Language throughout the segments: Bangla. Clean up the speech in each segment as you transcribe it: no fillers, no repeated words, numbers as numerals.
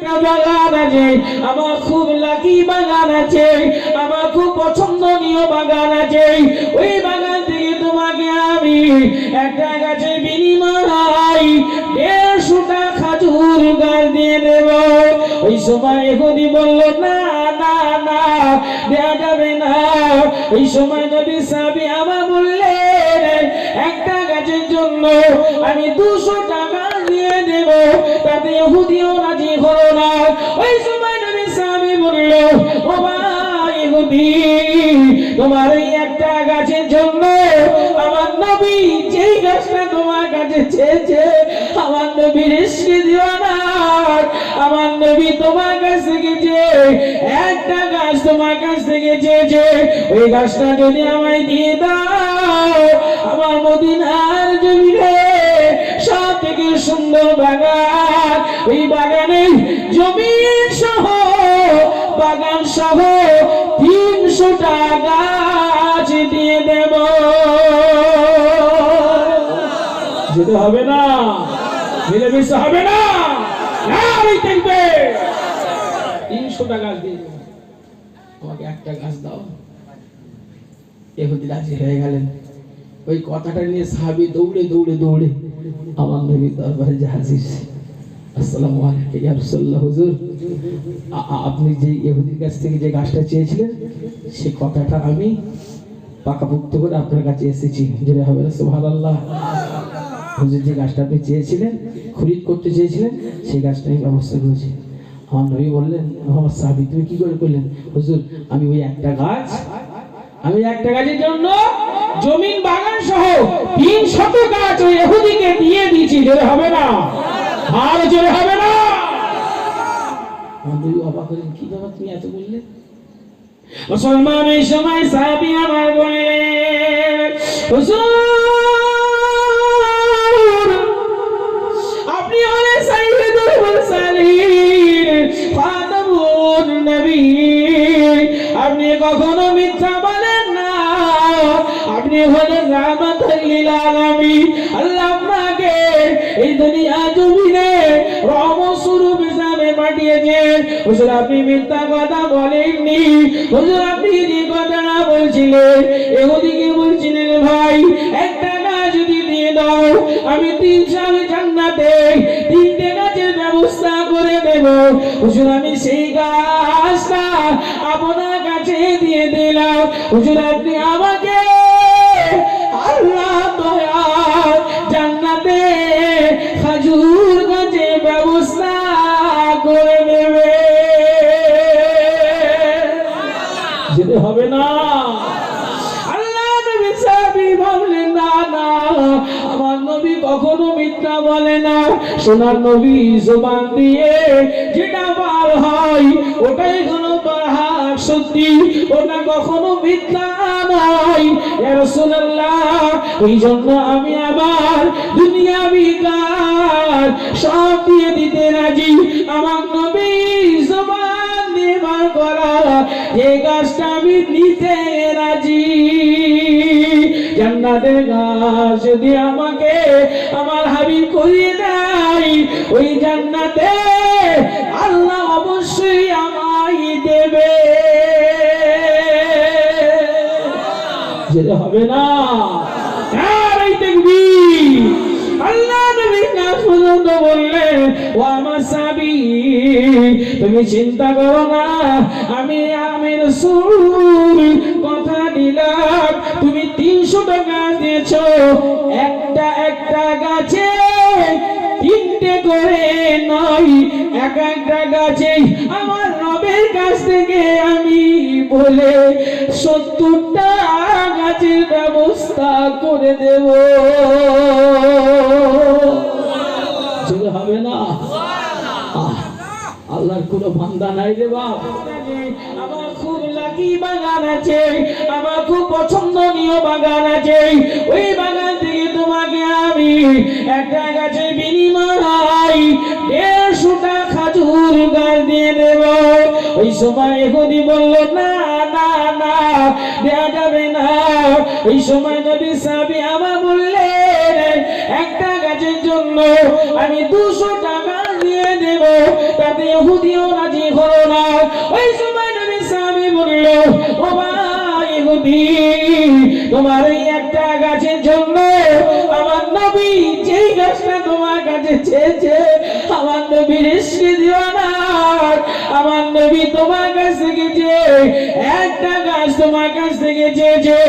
বাগান আছে, আমার খুব লাকি বাগান আছে, আমার খুব পছন্দনীয় বাগান আছে। ওই বাগান থেকে তোমাকে আমি একটা গাছের বিনিময় 150টা খাজুর গাছ দিয়ে দেব। ওই সময় ইহুদি বলল, না না না, দেয়া যাবে না। ওই সময় নবী সাহাবী আমার বললেন, একটা গাছের জন্য আমি 200 টাকা দিয়ে দেব। তাতে ইহুদিও রাজি হলো না। ওই সময় নবী সাহাবী বলল, ও ভাই ইহুদি, তোমার এই একটা গাছের জন্য আমার নবী যেই গাছটা তোমার কাছে চেয়েছে, আমার নবী রিস্কি দিও না। আমার নবী তোমার কাছ থেকে যে একটা গাছ তোমার কাছ থেকে চেয়েছে, ওই গাছটা যদি আমায় দিয়ে দাও, আমার মদিনার জমিনে সব থেকে সুন্দর বাগান, ওই বাগানে জমিন সহ বাগান সহ 300টা গাছ দিয়ে দেব। যেতে হবে না, মিলেমিশে হবে না, দেখবে 300টা গাছ দিয়ে দেব। আমাকে একটা গাছ দাও। ইহুদি রাজি হয়ে গেলেন। ওই কথাটা নিয়ে সাহাবী দৌড়ে দৌড়ে দৌড়ে আমার নবীর দরবারে হাজির। আসসালামু আলাইকুম ইয়া রাসূলুল্লাহ, হুজুর আপনি যে ইহুদির কাছ থেকে যে গাছটা চেয়েছিলেন, সেই কথাটা আমি পাকাপোক্ত করে আপনার কাছে এসেছি। যেটা হবে না সুবহানাল্লাহ। হুজুর যে গাছটা আপনি চেয়েছিলেন, খরিদ করতে চেয়েছিলেন, সেই গাছটা আমি ব্যবস্থা করেছি। আমার নবী বললেন, মোহাম্মদ সাহাবী তুমি কি করে করলেন? হুজুর আমি ওই একটা গাছের জন্য জমিন বাগান সহ 300 গাছ ওই ইহুদিকে দিয়ে দিয়েছি। জোরে হবে না, আর জোরে হবে না। আমার নবী অবাক হলেন, কি ব্যাপার তুমি এত বললে? মুসলমান এই সময় সাহাবী আমার বললেন, হুজুর আপনি হলেন সাইয়্যিদুল মুরসালিন, খাতামুন নবী, আপনি কখনো মিথ্যা বলেন না, আপনি হলেন রাহমাতুল লিল আলামিন। আল্লাহ আপনাকে এই দুনিয়া জমিনে রহমত স্বরূপ হিসাবে পাঠিয়েছেন। হুজুর আপনি মিথ্যা কথা বলেননি। হুজুর আপনি যে কথাটা বলছিলেন, ইহুদিকে বলছিলেন, ভাই একটা গাছ যদি দিয়ে দাও, আমি 300 জান্নাতে 3টে গাছের ব্যবস্থা করে দেব। হুজুর আমি সেই গাছটা আপনার কাছে দিয়ে দিলাম। হুজুর আপনি আমাকে আল্লাহ দয়াল জান্নাতে খাজুর গাছের ব্যবস্থা করে দেবে। যেতে হবে না। আল্লাহ নবী সাহাবী ভাবলেন, না না, আমার নবী কখনো মিথ্যা বলে না। সোনার নবী জবান দিয়ে যেটা বার হয় ওটাই কোনো বাহার সত্যি, ওটা কখনো মিথ্যা নয়। ইয়া রাসূলুল্লাহ, এই জন্য আমি আবার দুনিয়াবি গাছ সব দিয়ে দিতে রাজি। আমার নবী জবান দিয়ে বার করা যে গাছটা আমি নিতে রাজি। জান্নাতের গাছ যদি আমাকে আমার হাবিব করিয়ে দেয়, ওই জান্নাতে আল্লাহ অবশ্যই আমায় দেবে। যেতে হবে না, নারায়ে তাকবীর। আল্লাহ নবী কাজ পর্যন্ত বললেন, ও আমার সাহাবী তুমি চিন্তা করো না, আমি রাসূল কথা দিলাম, তুমি 300 টাকা দিয়েছো, একটা গাছে 3টে করে নয়, একটা গাছে আমার রবের কাছ থেকে আমি বলে 70টা গাছের ব্যবস্থা করে দেব। হবে না? আল্লাহর কোন বান্দা নাই রে বাপ। আমার খুব লাকি বাগান আছে, আমার খুব পছন্দনীয় বাগান আছে, ওই বাগান থেকে তোমাকে আমি একটা গাছের বিনিময় 150টা খাজুর গাছ দিয়ে দেব। ওই সময় ইহুদি বলল, না না না, দেয়া যাবে না। ওই সময় নবী সাহাবী আমার বললেন, একটা গাছের জন্য আমি 200 টাকা দিয়ে দেব। দেব, তাতে ইহুদিও রাজি হলো না। ওই সময় নবী সাহাবী বলল, ও ভাই ইহুদি, তোমার এই একটা গাছের জন্য আমার নবী যেই গাছটা তোমার কাছে চেয়েছে, আমার নবী রিস্কি দিও না। আমার নবী তোমার কাছ থেকে যে একটা গাছ তোমার কাছ থেকে চেয়েছে,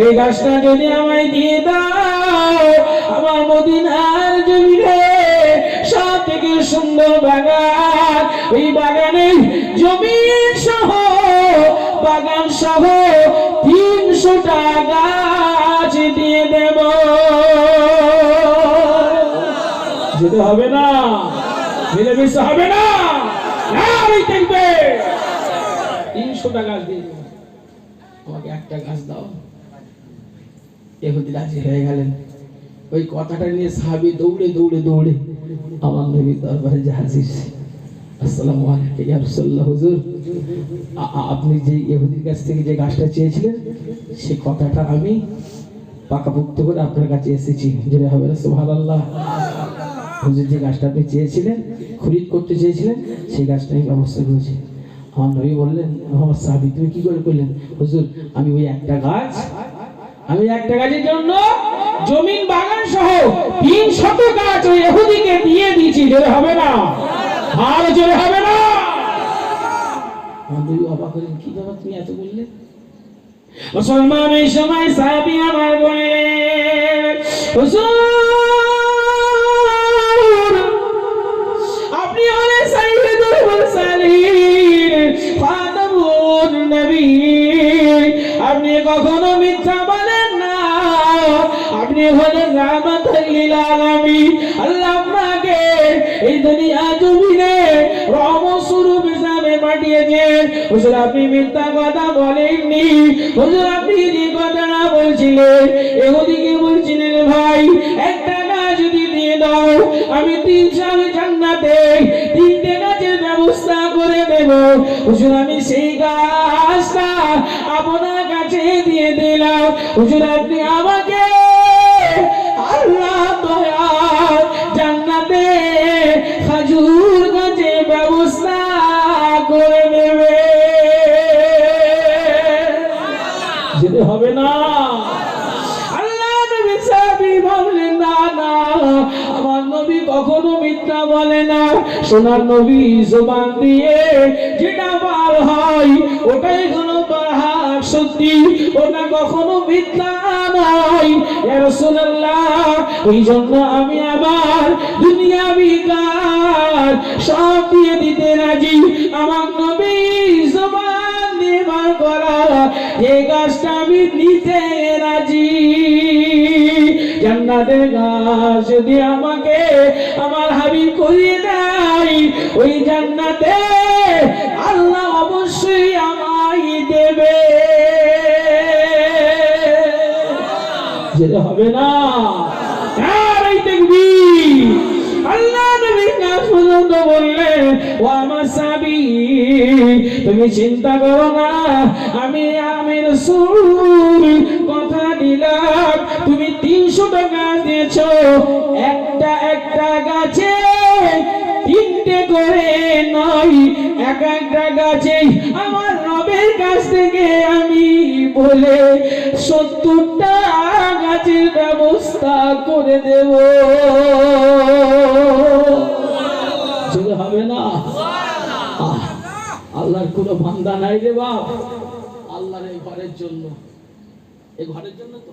ওই গাছটা যদি আমায় দিয়ে দাও, আমার মদিনার জমিনে সব থেকে সুন্দর বাগান, ওই বাগানের জমিন সহ বাগান সহ 300টা গাছ দিয়ে দেব। যেতে হবে না, মিলেমিশে হবে না, দেখবে 300টা গাছ দিয়ে দেব, আমাকে একটা গাছ দাও। ইহুদি রাজি হয়ে গেলেন। ওই কথাটা নিয়ে সাহাবী দৌড়ে দৌড়ে দৌড়ে আমার নবীর দরবারে যে হাজির। আসসালামু আলাইকুম ইয়া রাসূলুল্লাহ, হুজুর আপনি যে ইহুদির কাছ থেকে যে গাছটা চেয়েছিলেন, সেই কথাটা আমি পাকাপোক্ত করে আপনার কাছে এসেছি। যেটা হবে না সুবহানাল্লাহ। হুজুর যে গাছটা আপনি চেয়েছিলেন, খরিদ করতে চেয়েছিলেন, সেই গাছটা আমি ব্যবস্থা করেছি। আমার নবী বললেন, আমার সাহাবী তুমি কি করে করলেন? হুজুর আমি ওই একটা গাছের জন্য জমিন বাগান সহ 300 গাছ ওই ইহুদিকে দিয়ে দিয়েছি। জোরে হবে না, আর জোরে হবে না। আমার নবী অবাক হলেন, কি ব্যাপার তুমি এত বললে? মুসলমান এই সময় সাহাবী আমার বললেন, হুজুর আপনি হলেন সাইয়্যিদুল মুরসালিন, খাতামুন নবী, আপনি কখনো মিথ্যা বলেন না, আপনি হলেন রাহমাতুল লিল আলামিন। আল্লাহ আপনাকে এই দুনিয়া জমিনে রহমত স্বরূপ হিসাবে পাঠিয়েছেন। হুজুর আপনি মিথ্যা কথা বলেননি। হুজুর আপনি যে কথাটা বলছিলেন, ইহুদিকে বলছিলেন ভাই একটা গাছ যদি দিয়ে দাও, আমি 3 সাল জান্নাতে 3টে গাছের ব্যবস্থা করে দেব। হুজুর আমি সেই গাছটা আপনার কাছে দিয়ে দিলাম। হুজুর আপনি আমাকে আল্লাহ দয়াল জান্নাতে খেজুর গাছের ব্যবস্থা করে দেবে। যেতে হবে না। আল্লাহ নবী সাহাবী বললেন, না না, আমার নবী কখনো মিথ্যা বলে না। সোনার নবী জবান দিয়ে যেটা বার হয় ওটাই কোনো বাহাক সত্যি, ওটা কখনো মিথ্যা নয়। ইয়া রাসূলুল্লাহ, ওই জন্য আমি আমার দুনিয়াবি কাজ সব দিয়ে দিতে রাজি। আমার নবী জবান দিয়ে বার করা এই গাছটা আমি নিতে রাজি। জান্নাতের গাছ যদি আমাকে আমার হাবিব করিয়ে দেয়, ওই জান্নাতে আল্লাহ অবশ্যই আমায় দেবে। যেতে হবে না, নারে তাকবীর। আল্লাহ নবী নামাজ পর্যন্ত বললেন, ও আমার সাহাবী তুমি চিন্তা করো না, আমি রাসূল কথা দিলাম, তুমি 300 টাকা দিয়েছো, একটা গাছে 3টে করে নয়, একটা গাছে আমার রবের কাছ থেকে আমি বলে 70টা গাছের ব্যবস্থা করে দেব। চলে হবে না। আল্লাহর কোনো বান্দা নাই রে বাপ, আল্লাহর এই ঘরের জন্য, এই ঘরের জন্য তো